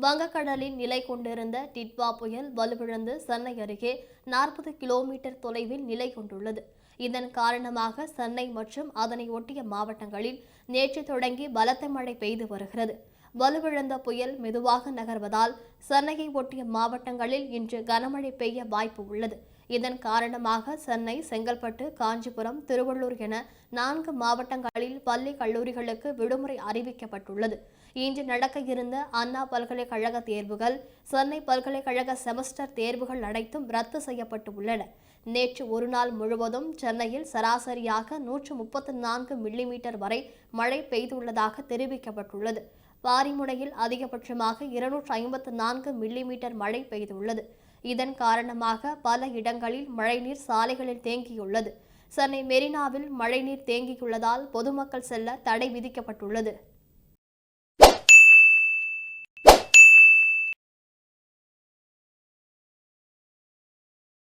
வங்கக்கடலில் நிலை கொண்டிருந்த டிட்வா புயல் வலுவிழந்து சென்னை அருகே 40 கிலோமீட்டர் தொலைவில் நிலை கொண்டுள்ளது. இதன் காரணமாக சென்னை மற்றும் அதனை ஒட்டிய மாவட்டங்களில் நேற்று தொடங்கி பலத்த மழை பெய்து வருகிறது. வலுவிழந்த புயல் மெதுவாக நகர்வதால் சென்னையை ஒட்டிய மாவட்டங்களில் இன்று கனமழை பெய்ய வாய்ப்பு உள்ளது. இதன் காரணமாக சென்னை, செங்கல்பட்டு, காஞ்சிபுரம், திருவள்ளூர் என 4 மாவட்டங்களில் பள்ளி கல்லூரிகளுக்கு விடுமுறை அறிவிக்கப்பட்டுள்ளது. இன்று நடக்க இருந்த அண்ணா பல்கலைக்கழக தேர்வுகள், சென்னை பல்கலைக்கழக செமஸ்டர் தேர்வுகள் அனைத்தும் ரத்து செய்யப்பட்டு உள்ளன. நேற்று ஒருநாள் முழுவதும் சென்னையில் சராசரியாக 134 மில்லிமீட்டர் வரை மழை பெய்துள்ளதாக தெரிவிக்கப்பட்டுள்ளது. பாரிமுனையில் அதிகபட்சமாக 254 மில்லிமீட்டர் மழை பெய்துள்ளது. இதன் காரணமாக பல இடங்களில் மழைநீர் சாலைகளில் தேங்கியுள்ளது. சென்னை மெரினாவில் மழைநீர் தேங்கியுள்ளதால் பொதுமக்கள் செல்ல தடை விதிக்கப்பட்டுள்ளது.